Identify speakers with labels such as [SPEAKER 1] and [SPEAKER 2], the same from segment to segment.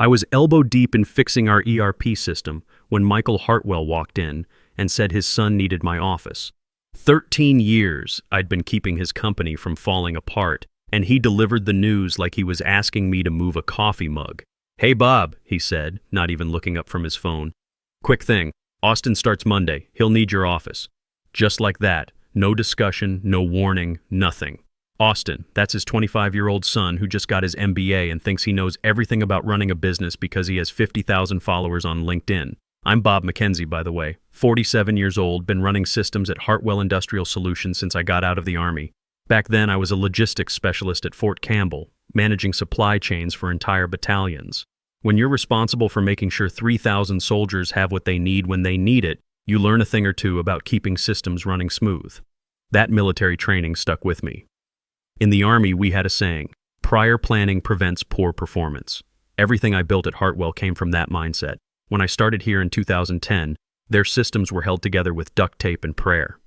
[SPEAKER 1] I was elbow deep in fixing our ERP system when Michael Hartwell walked in and said his son needed my office. 13 years I'd been keeping his company from falling apart, and he delivered the news like he was asking me to move a coffee mug. "Hey Bob," he said, not even looking up from his phone. "Quick thing, Austin starts Monday. He'll need your office." Just like that. No discussion, no warning, nothing. Austin, that's his 25-year-old son who just got his MBA and thinks he knows everything about running a business because he has 50,000 followers on LinkedIn. I'm Bob McKenzie, by the way, 47 years old, been running systems at Hartwell Industrial Solutions since I got out of the Army. Back then, I was a logistics specialist at Fort Campbell, managing supply chains for entire battalions. When you're responsible for making sure 3,000 soldiers have what they need when they need it, you learn a thing or two about keeping systems running smooth. That military training stuck with me. In the Army, we had a saying, prior planning prevents poor performance. Everything I built at Hartwell came from that mindset. When I started here in 2010, their systems were held together with duct tape and prayer.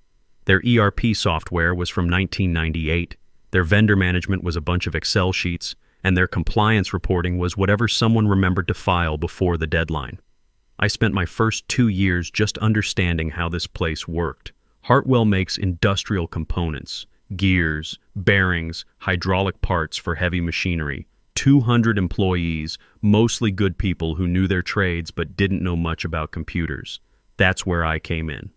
[SPEAKER 1] Their ERP software was from 1998, their vendor management was a bunch of Excel sheets, and their compliance reporting was whatever someone remembered to file before the deadline. I spent my first 2 years just understanding how this place worked. Hartwell makes industrial components, gears, bearings, hydraulic parts for heavy machinery. 200 employees, mostly good people who knew their trades but didn't know much about computers. That's where I came in.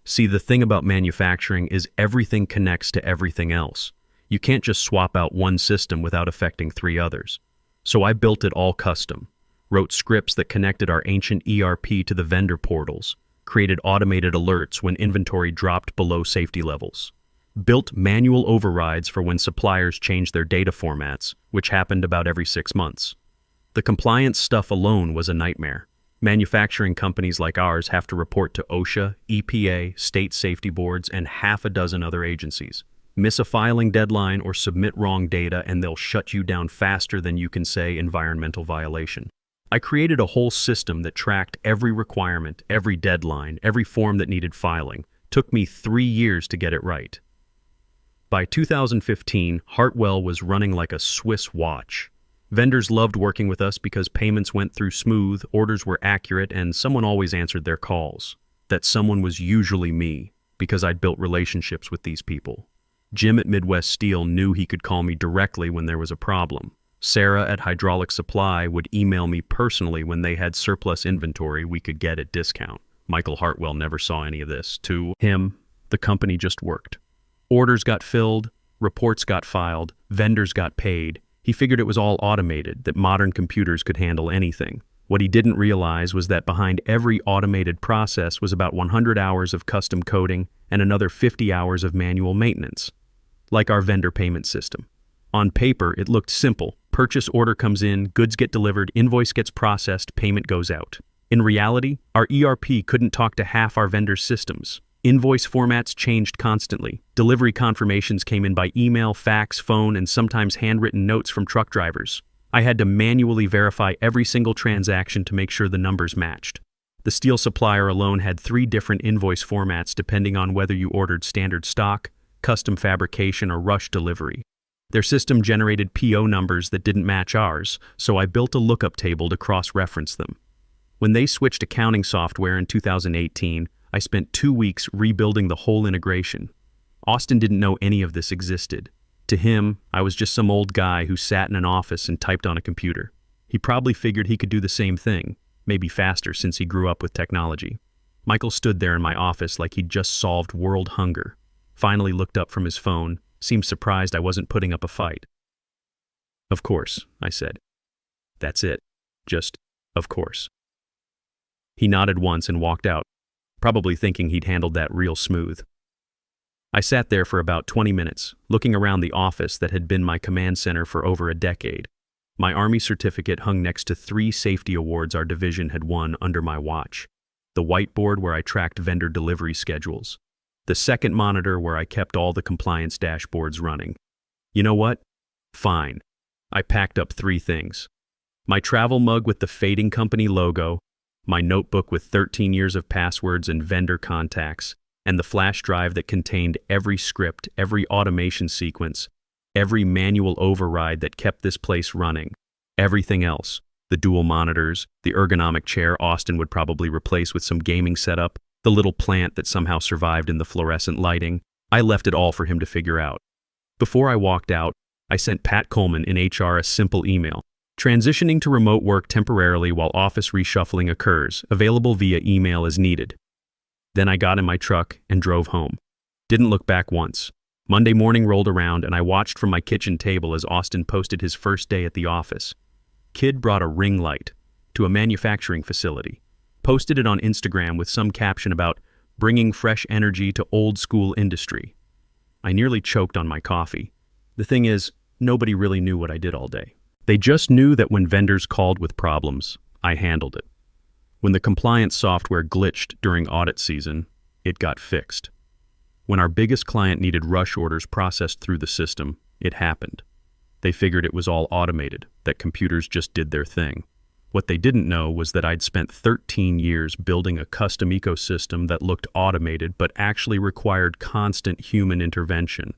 [SPEAKER 1] See, the thing about manufacturing is everything connects to everything else. You can't just swap out one system without affecting 3 others. So I built it all custom, wrote scripts that connected our ancient ERP to the vendor portals, created automated alerts when inventory dropped below safety levels, built manual overrides for when suppliers changed their data formats, which happened about every 6 months. The compliance stuff alone was a nightmare. Manufacturing companies like ours have to report to OSHA, EPA, state safety boards, and half a dozen other agencies. Miss a filing deadline or submit wrong data and they'll shut you down faster than you can say environmental violation. I created a whole system that tracked every requirement, every deadline, every form that needed filing. Took me 3 years to get it right. By 2015, Hartwell was running like a Swiss watch. Vendors loved working with us because payments went through smooth, orders were accurate, and someone always answered their calls. That someone was usually me, because I'd built relationships with these people. Jim at Midwest Steel knew he could call me directly when there was a problem. Sarah at Hydraulic Supply would email me personally when they had surplus inventory we could get at discount. Michael Hartwell never saw any of this. To him, the company just worked. Orders got filled, reports got filed, vendors got paid. He figured it was all automated, that modern computers could handle anything. What he didn't realize was that behind every automated process was about 100 hours of custom coding and another 50 hours of manual maintenance, like our vendor payment system. On paper, it looked simple. Purchase order comes in, goods get delivered, invoice gets processed, payment goes out. In reality, our ERP couldn't talk to half our vendors' systems. Invoice formats changed constantly. Delivery confirmations came in by email, fax, phone, and sometimes handwritten notes from truck drivers. I had to manually verify every single transaction to make sure the numbers matched. The steel supplier alone had 3 different invoice formats depending on whether you ordered standard stock, custom fabrication, or rush delivery. Their system generated PO numbers that didn't match ours, so I built a lookup table to cross-reference them. When they switched accounting software in 2018, I spent 2 weeks rebuilding the whole integration. Austin didn't know any of this existed. To him, I was just some old guy who sat in an office and typed on a computer. He probably figured he could do the same thing, maybe faster since he grew up with technology. Michael stood there in my office like he'd just solved world hunger. Finally looked up from his phone, seemed surprised I wasn't putting up a fight. "Of course," I said. "That's it. Just, of course." He nodded once and walked out, probably thinking he'd handled that real smooth. I sat there for about 20 minutes, looking around the office that had been my command center for over a decade. My Army certificate hung next to 3 safety awards our division had won under my watch. The whiteboard where I tracked vendor delivery schedules. The second monitor where I kept all the compliance dashboards running. You know what? Fine. I packed up 3 things. My travel mug with the fading company logo, my notebook with 13 years of passwords and vendor contacts, and the flash drive that contained every script, every automation sequence, every manual override that kept this place running. Everything else, The dual monitors, the ergonomic chair Austin would probably replace with some gaming setup, the little plant that somehow survived in the fluorescent lighting. I left it all for him to figure out. Before I walked out, I sent Pat Coleman in HR a simple email. Transitioning to remote work temporarily while office reshuffling occurs, available via email as needed. Then I got in my truck and drove home. Didn't look back once. Monday morning rolled around and I watched from my kitchen table as Austin posted his first day at the office. Kid brought a ring light to a manufacturing facility, posted it on Instagram with some caption about bringing fresh energy to old school industry. I nearly choked on my coffee. The thing is, nobody really knew what I did all day. They just knew that when vendors called with problems, I handled it. When the compliance software glitched during audit season, it got fixed. When our biggest client needed rush orders processed through the system, it happened. They figured it was all automated, that computers just did their thing. What they didn't know was that I'd spent 13 years building a custom ecosystem that looked automated but actually required constant human intervention.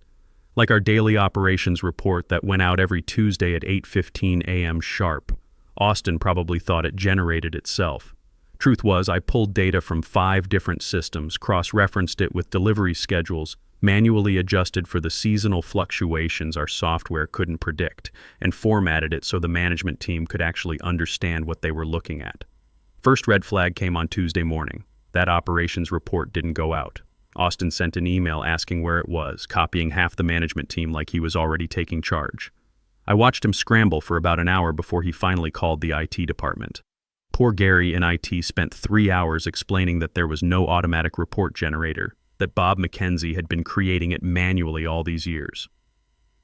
[SPEAKER 1] Like our daily operations report that went out every Tuesday at 8:15 a.m. sharp. Austin probably thought it generated itself. Truth was, I pulled data from 5 different systems, cross-referenced it with delivery schedules, manually adjusted for the seasonal fluctuations our software couldn't predict, and formatted it so the management team could actually understand what they were looking at. First red flag came on Tuesday morning. That operations report didn't go out. Austin sent an email asking where it was, copying half the management team like he was already taking charge. I watched him scramble for about an hour before he finally called the IT department. Poor Gary in IT spent 3 hours explaining that there was no automatic report generator, that Bob McKenzie had been creating it manually all these years.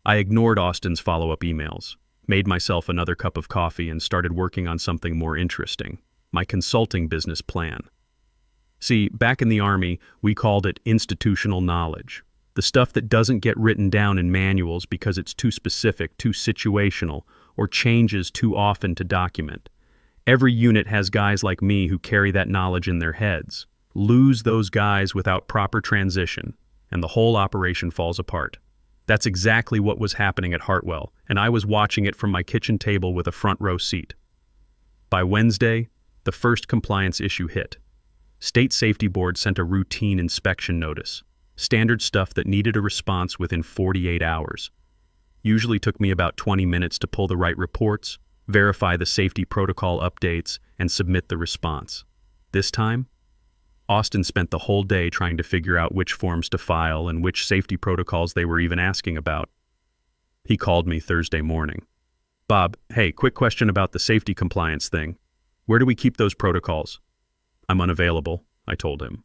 [SPEAKER 1] I ignored Austin's follow-up emails, made myself another cup of coffee and started working on something more interesting, my consulting business plan. See, back in the Army, we called it institutional knowledge, the stuff that doesn't get written down in manuals because it's too specific, too situational, or changes too often to document. Every unit has guys like me who carry that knowledge in their heads. Lose those guys without proper transition, and the whole operation falls apart. That's exactly what was happening at Hartwell, and I was watching it from my kitchen table with a front row seat. By Wednesday, the first compliance issue hit. State Safety Board sent a routine inspection notice, standard stuff that needed a response within 48 hours. Usually took me about 20 minutes to pull the right reports, verify the safety protocol updates, and submit the response. This time, Austin spent the whole day trying to figure out which forms to file and which safety protocols they were even asking about. He called me Thursday morning. "Bob, hey, quick question about the safety compliance thing. Where do we keep those protocols?" "I'm unavailable," I told him.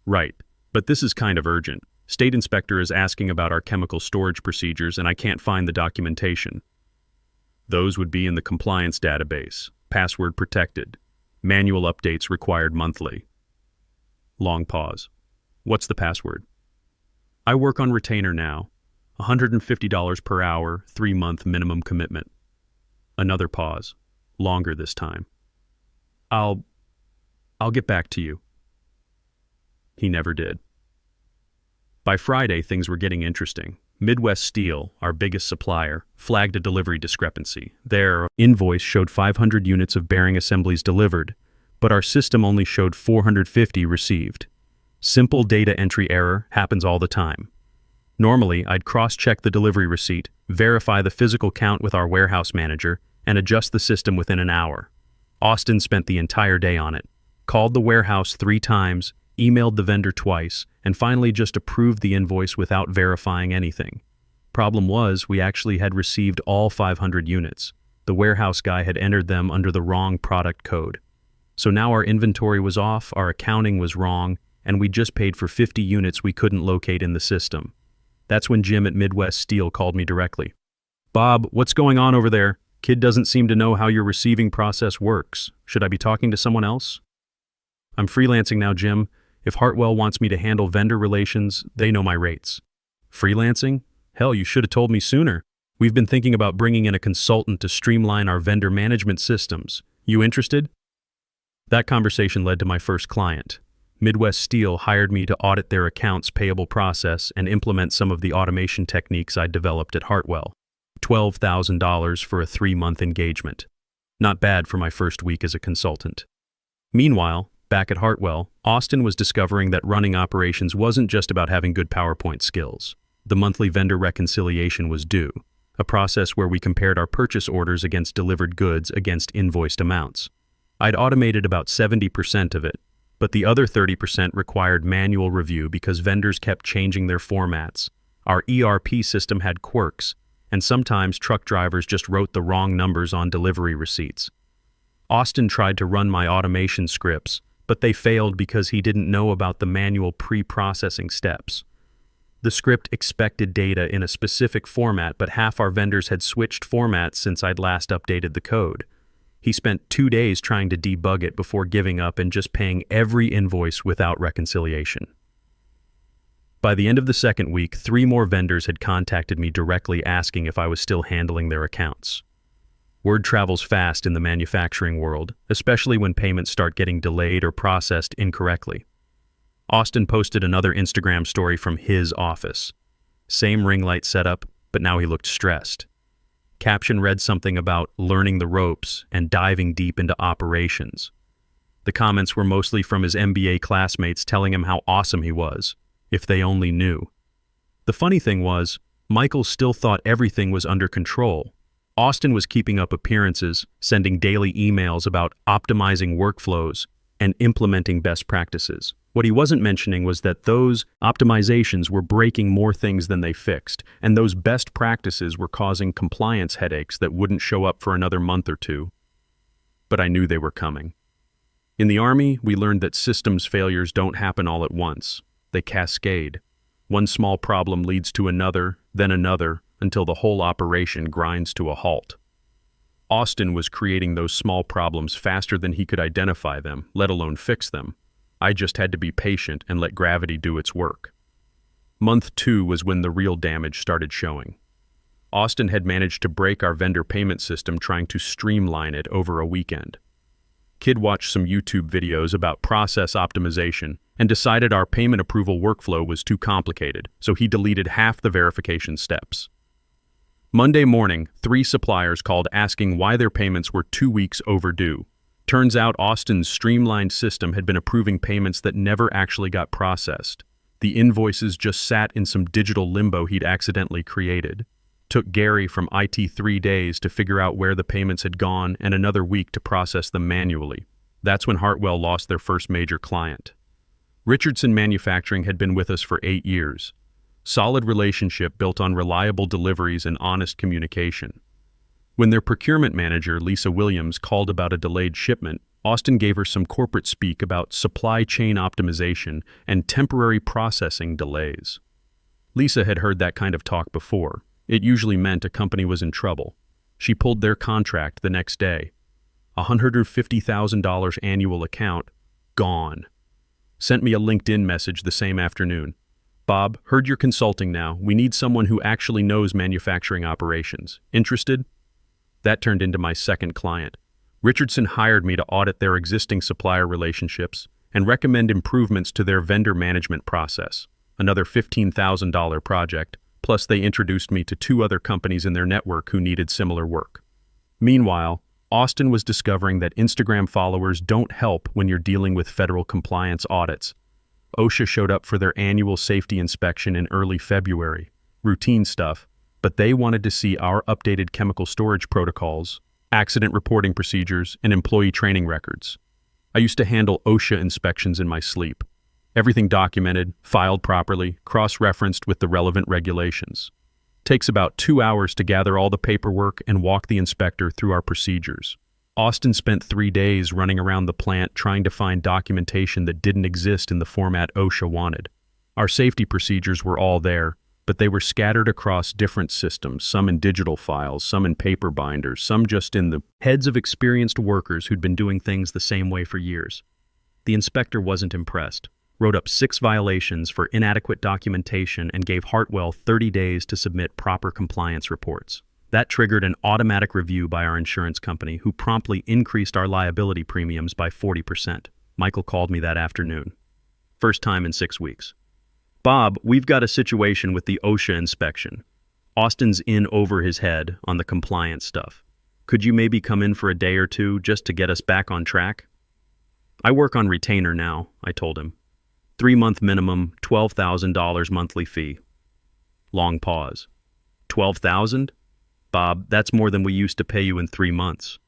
[SPEAKER 1] "Right, but this is kind of urgent. State inspector is asking about our chemical storage procedures and I can't find the documentation." "Those would be in the compliance database, password protected. Manual updates required monthly." Long pause. "What's the password?" "I work on retainer now. $150 per hour, 3-month minimum commitment." Another pause. Longer this time. I'll get back to you." He never did. By Friday, things were getting interesting. Midwest Steel, our biggest supplier, flagged a delivery discrepancy. Their invoice showed 500 units of bearing assemblies delivered, but our system only showed 450 received. Simple data entry error happens all the time. Normally, I'd cross-check the delivery receipt, verify the physical count with our warehouse manager, and adjust the system within an hour. Austin spent the entire day on it, called the warehouse 3 times, emailed the vendor twice, and finally just approved the invoice without verifying anything. Problem was, we actually had received all 500 units. The warehouse guy had entered them under the wrong product code. So now our inventory was off, our accounting was wrong, and we just paid for 50 units we couldn't locate in the system. That's when Jim at Midwest Steel called me directly. "Bob, what's going on over there? Kid doesn't seem to know how your receiving process works. Should I be talking to someone else?" "I'm freelancing now, Jim. If Hartwell wants me to handle vendor relations, they know my rates." "Freelancing? Hell, you should have told me sooner. We've been thinking about bringing in a consultant to streamline our vendor management systems. You interested?" That conversation led to my first client. Midwest Steel hired me to audit their accounts payable process and implement some of the automation techniques I'd developed at Hartwell. $12,000 for a 3-month engagement. Not bad for my first week as a consultant. Meanwhile, back at Hartwell, Austin was discovering that running operations wasn't just about having good PowerPoint skills. The monthly vendor reconciliation was due, a process where we compared our purchase orders against delivered goods against invoiced amounts. I'd automated about 70% of it, but the other 30% required manual review because vendors kept changing their formats. Our ERP system had quirks, and sometimes truck drivers just wrote the wrong numbers on delivery receipts. Austin tried to run my automation scripts, but they failed because he didn't know about the manual pre-processing steps. The script expected data in a specific format, but half our vendors had switched formats since I'd last updated the code. He spent 2 days trying to debug it before giving up and just paying every invoice without reconciliation. By the end of the second week, 3 more vendors had contacted me directly asking if I was still handling their accounts. Word travels fast in the manufacturing world, especially when payments start getting delayed or processed incorrectly. Austin posted another Instagram story from his office. Same ring light setup, but now he looked stressed. Caption read something about learning the ropes and diving deep into operations. The comments were mostly from his MBA classmates telling him how awesome he was, if they only knew. The funny thing was, Michael still thought everything was under control. Austin was keeping up appearances, sending daily emails about optimizing workflows and implementing best practices. What he wasn't mentioning was that those optimizations were breaking more things than they fixed, and those best practices were causing compliance headaches that wouldn't show up for another month or 2. But I knew they were coming. In the Army, we learned that systems failures don't happen all at once. They cascade. One small problem leads to another, until the whole operation grinds to a halt. Austin was creating those small problems faster than he could identify them, let alone fix them. I just had to be patient and let gravity do its work. Month 2 was when the real damage started showing. Austin had managed to break our vendor payment system trying to streamline it over a weekend. Kid watched some YouTube videos about process optimization and decided our payment approval workflow was too complicated, so he deleted half the verification steps. Monday morning, 3 suppliers called asking why their payments were 2 weeks overdue. Turns out Austin's streamlined system had been approving payments that never actually got processed. The invoices just sat in some digital limbo he'd accidentally created. Took Gary from IT 3 days to figure out where the payments had gone and another week to process them manually. That's when Hartwell lost their first major client. Richardson Manufacturing had been with us for 8 years. Solid relationship built on reliable deliveries and honest communication. When their procurement manager, Lisa Williams, called about a delayed shipment, Austin gave her some corporate speak about supply chain optimization and temporary processing delays. Lisa had heard that kind of talk before. It usually meant a company was in trouble. She pulled their contract the next day. $150,000 annual account, gone. Sent me a LinkedIn message the same afternoon. Bob, heard you're consulting now. We need someone who actually knows manufacturing operations. Interested? That turned into my second client. Richardson hired me to audit their existing supplier relationships and recommend improvements to their vendor management process. Another $15,000 project, plus they introduced me to 2 other companies in their network who needed similar work. Meanwhile, Austin was discovering that Instagram followers don't help when you're dealing with federal compliance audits. OSHA showed up for their annual safety inspection in early February. Routine stuff, but they wanted to see our updated chemical storage protocols, accident reporting procedures, and employee training records. I used to handle OSHA inspections in my sleep. Everything documented, filed properly, cross-referenced with the relevant regulations. Takes about 2 hours to gather all the paperwork and walk the inspector through our procedures. Austin spent 3 days running around the plant trying to find documentation that didn't exist in the format OSHA wanted. Our safety procedures were all there, but they were scattered across different systems, some in digital files, some in paper binders, some just in the heads of experienced workers who'd been doing things the same way for years. The inspector wasn't impressed, wrote up 6 violations for inadequate documentation and gave Hartwell 30 days to submit proper compliance reports. That triggered an automatic review by our insurance company, who promptly increased our liability premiums by 40%. Michael called me that afternoon. First time in 6 weeks. Bob, we've got a situation with the OSHA inspection. Austin's in over his head on the compliance stuff. Could you maybe come in for a day or two just to get us back on track? I work on retainer now, I told him. 3-month minimum, $12,000 monthly fee. Long pause. 12,000? Bob, that's more than we used to pay you in 3 months.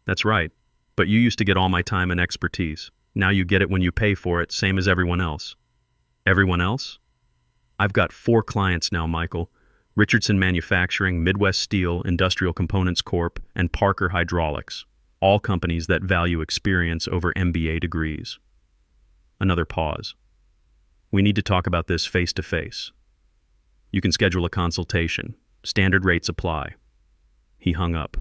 [SPEAKER 1] That's right, but you used to get all my time and expertise. Now you get it when you pay for it, same as everyone else. Everyone else? I've got 4 clients now, Michael. Richardson Manufacturing, Midwest Steel, Industrial Components Corp., and Parker Hydraulics. All companies that value experience over MBA degrees. Another pause. We need to talk about this face to face. You can schedule a consultation. Standard rates apply. He hung up.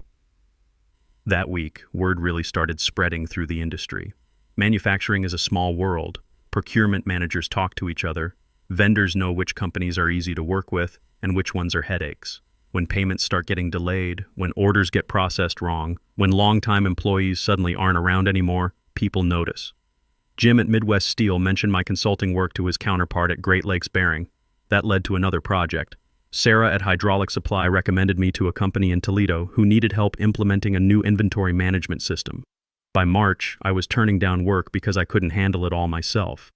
[SPEAKER 1] That week, word really started spreading through the industry. Manufacturing is a small world. Procurement managers talk to each other. Vendors know which companies are easy to work with and which ones are headaches. When payments start getting delayed, when orders get processed wrong, when longtime employees suddenly aren't around anymore, people notice. Jim at Midwest Steel mentioned my consulting work to his counterpart at Great Lakes Bearing. That led to another project. Sarah at Hydraulic Supply recommended me to a company in Toledo who needed help implementing a new inventory management system. By March, I was turning down work because I couldn't handle it all myself.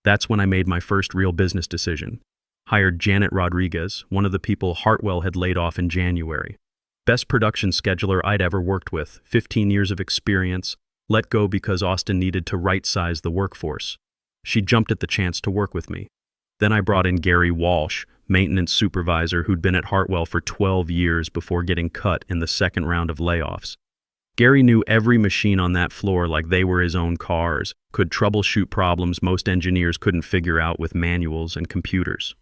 [SPEAKER 1] That's when I made my first real business decision. Hired Janet Rodriguez, one of the people Hartwell had laid off in January. Best production scheduler I'd ever worked with, 15 years of experience, let go because Austin needed to right-size the workforce. She jumped at the chance to work with me. Then I brought in Gary Walsh, maintenance supervisor who'd been at Hartwell for 12 years before getting cut in the second round of layoffs. Gary knew every machine on that floor like they were his own cars, could troubleshoot problems most engineers couldn't figure out with manuals and computers.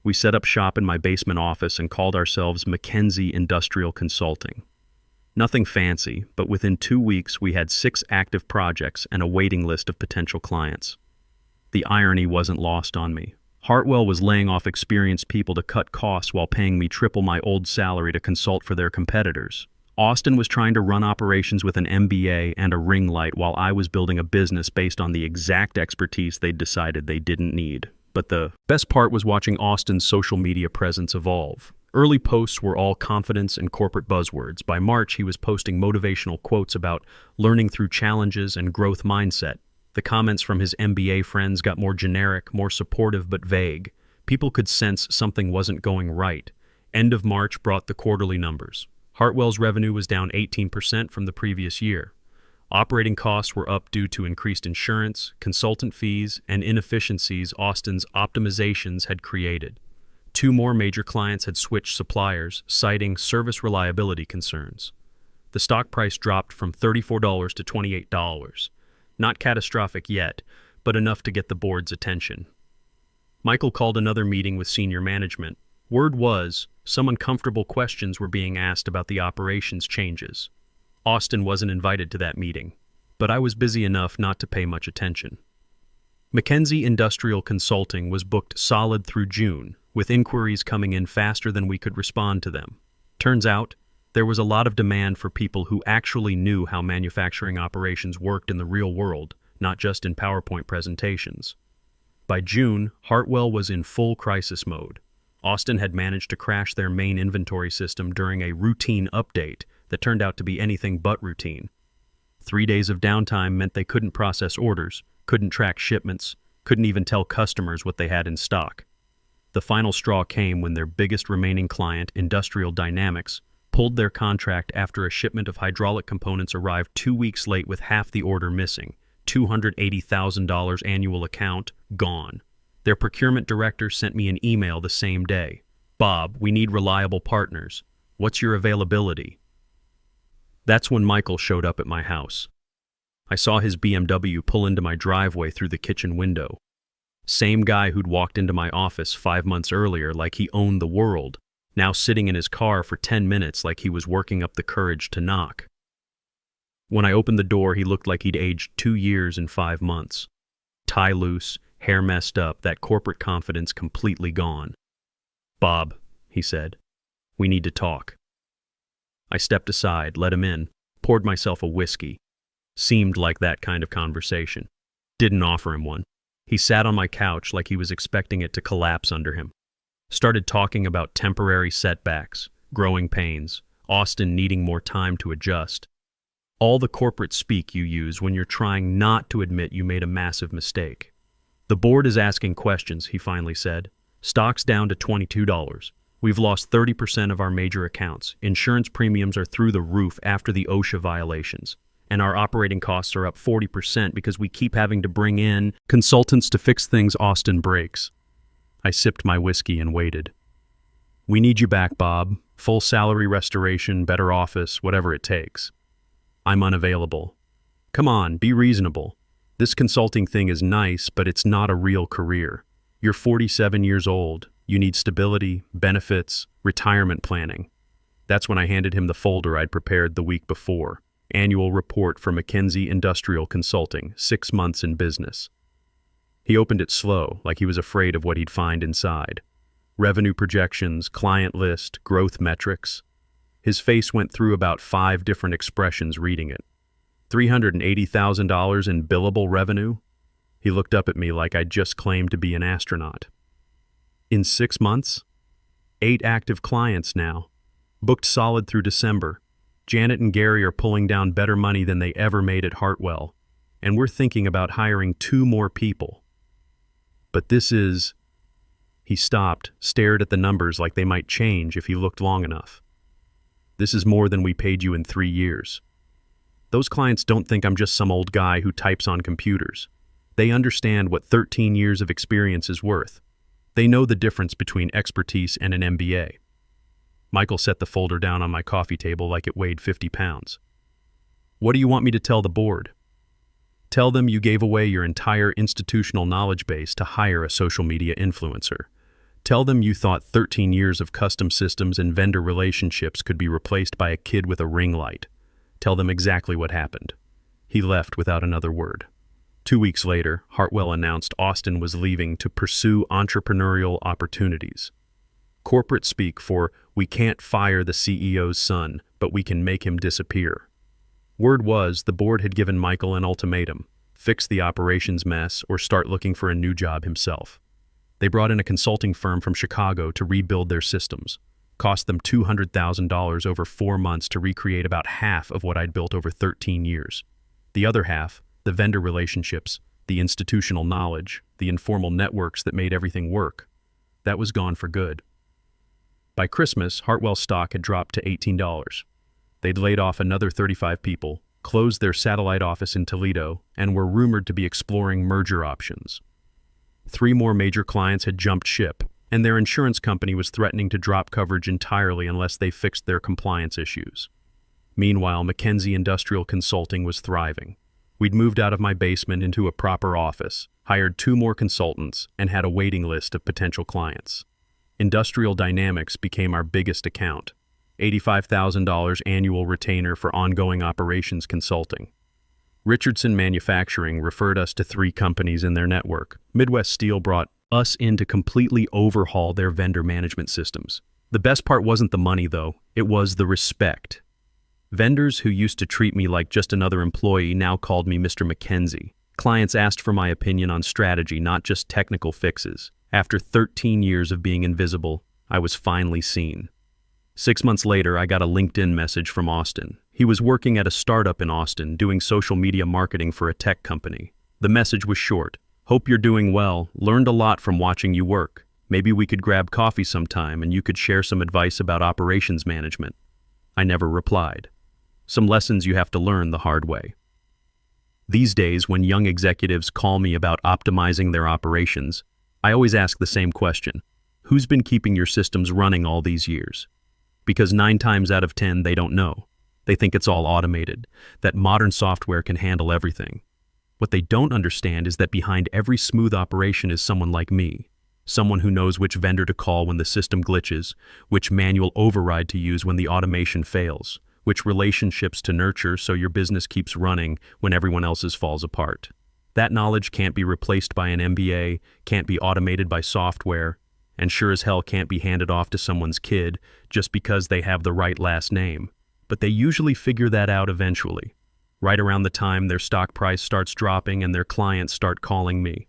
[SPEAKER 1] We set up shop in my basement office and called ourselves McKenzie Industrial Consulting. Nothing fancy, but within 2 weeks we had 6 active projects and a waiting list of potential clients. The irony wasn't lost on me. Hartwell was laying off experienced people to cut costs while paying me triple my old salary to consult for their competitors. Austin was trying to run operations with an MBA and a ring light while I was building a business based on the exact expertise they'd decided they didn't need. But the best part was watching Austin's social media presence evolve. Early posts were all confidence and corporate buzzwords. By March, he was posting motivational quotes about learning through challenges and growth mindset. The comments from his MBA friends got more generic, more supportive but vague. People could sense something wasn't going right. End of March brought the quarterly numbers. Hartwell's revenue was down 18% from the previous year. Operating costs were up due to increased insurance, consultant fees, and inefficiencies Austin's optimizations had created. 2 more major clients had switched suppliers, citing service reliability concerns. The stock price dropped from $34 to $28. Not catastrophic yet, but enough to get the board's attention. Michael called another meeting with senior management. Word was, some uncomfortable questions were being asked about the operations changes. Austin wasn't invited to that meeting, but I was busy enough not to pay much attention. McKenzie Industrial Consulting was booked solid through June, with inquiries coming in faster than we could respond to them. Turns out, there was a lot of demand for people who actually knew how manufacturing operations worked in the real world, not just in PowerPoint presentations. By June, Hartwell was in full crisis mode. Austin had managed to crash their main inventory system during a routine update that turned out to be anything but routine. 3 days of downtime meant they couldn't process orders, couldn't track shipments, couldn't even tell customers what they had in stock. The final straw came when their biggest remaining client, Industrial Dynamics, pulled their contract after a shipment of hydraulic components arrived 2 weeks late with half the order missing. $280,000 annual account, gone. Their procurement director sent me an email the same day. Bob, we need reliable partners. What's your availability? That's when Michael showed up at my house. I saw his BMW pull into my driveway through the kitchen window. Same guy who'd walked into my office 5 months earlier like he owned the world, now sitting in his car for 10 minutes like he was working up the courage to knock. When I opened the door, he looked like he'd aged 2 years and 5 months. Tie loose, hair messed up, that corporate confidence completely gone. Bob, he said, we need to talk. I stepped aside, let him in, poured myself a whiskey. Seemed like that kind of conversation. Didn't offer him one. He sat on my couch like he was expecting it to collapse under him. Started talking about temporary setbacks, growing pains, Austin needing more time to adjust. All the corporate speak you use when you're trying not to admit you made a massive mistake. The board is asking questions, he finally said. Stock's down to $22. We've lost 30% of our major accounts. Insurance premiums are through the roof after the OSHA violations. And our operating costs are up 40% because we keep having to bring in consultants to fix things Austin breaks. I sipped my whiskey and waited. We need you back, Bob. Full salary restoration, better office, whatever it takes. I'm unavailable. Come on, be reasonable. This consulting thing is nice, but it's not a real career. You're 47 years old. You need stability, benefits, retirement planning. That's when I handed him the folder I'd prepared the week before. Annual report for McKinsey Industrial Consulting, 6 months in business. He opened it slow, like he was afraid of what he'd find inside. Revenue projections, client list, growth metrics. His face went through about 5 different expressions reading it. $380,000 in billable revenue? He looked up at me like I'd just claimed to be an astronaut. In 6 months? 8 active clients now. Booked solid through December. Janet and Gary are pulling down better money than they ever made at Hartwell. And we're thinking about hiring 2 more people. But this is... He stopped, stared at the numbers like they might change if he looked long enough. This is more than we paid you in 3 years. Those clients don't think I'm just some old guy who types on computers. They understand what 13 years of experience is worth. They know the difference between expertise and an MBA. Michael set the folder down on my coffee table like it weighed 50 pounds. What do you want me to tell the board? Tell them you gave away your entire institutional knowledge base to hire a social media influencer. Tell them you thought 13 years of custom systems and vendor relationships could be replaced by a kid with a ring light. Tell them exactly what happened. He left without another word. 2 weeks later, Hartwell announced Austin was leaving to pursue entrepreneurial opportunities. Corporate speak for, we can't fire the CEO's son, but we can make him disappear. Word was the board had given Michael an ultimatum: fix the operations mess or start looking for a new job himself. They brought in a consulting firm from Chicago to rebuild their systems. Cost them $200,000 over 4 months to recreate about half of what I'd built over 13 years. The other half, the vendor relationships, the institutional knowledge, the informal networks that made everything work, that was gone for good. By Christmas, Hartwell's stock had dropped to $18. They'd laid off another 35 people, closed their satellite office in Toledo, and were rumored to be exploring merger options. 3 more major clients had jumped ship, and their insurance company was threatening to drop coverage entirely unless they fixed their compliance issues. Meanwhile, McKinsey Industrial Consulting was thriving. We'd moved out of my basement into a proper office, hired 2 more consultants, and had a waiting list of potential clients. Industrial Dynamics became our biggest account, $85,000 annual retainer for ongoing operations consulting. Richardson Manufacturing referred us to 3 companies in their network. Midwest Steel brought us in to completely overhaul their vendor management systems. The best part wasn't the money, though. It was the respect. Vendors who used to treat me like just another employee now called me Mr. McKenzie. Clients asked for my opinion on strategy, not just technical fixes. After 13 years of being invisible, I was finally seen. 6 months later, I got a LinkedIn message from Austin. He was working at a startup in Austin, doing social media marketing for a tech company. The message was short. Hope you're doing well. Learned a lot from watching you work. Maybe we could grab coffee sometime and you could share some advice about operations management. I never replied. Some lessons you have to learn the hard way. These days, when young executives call me about optimizing their operations, I always ask the same question. Who's been keeping your systems running all these years? Because 9 times out of 10, they don't know. They think it's all automated, that modern software can handle everything. What they don't understand is that behind every smooth operation is someone like me, someone who knows which vendor to call when the system glitches, which manual override to use when the automation fails, which relationships to nurture so your business keeps running when everyone else's falls apart. That knowledge can't be replaced by an MBA, can't be automated by software, and sure as hell can't be handed off to someone's kid just because they have the right last name. But they usually figure that out eventually, right around the time their stock price starts dropping and their clients start calling me.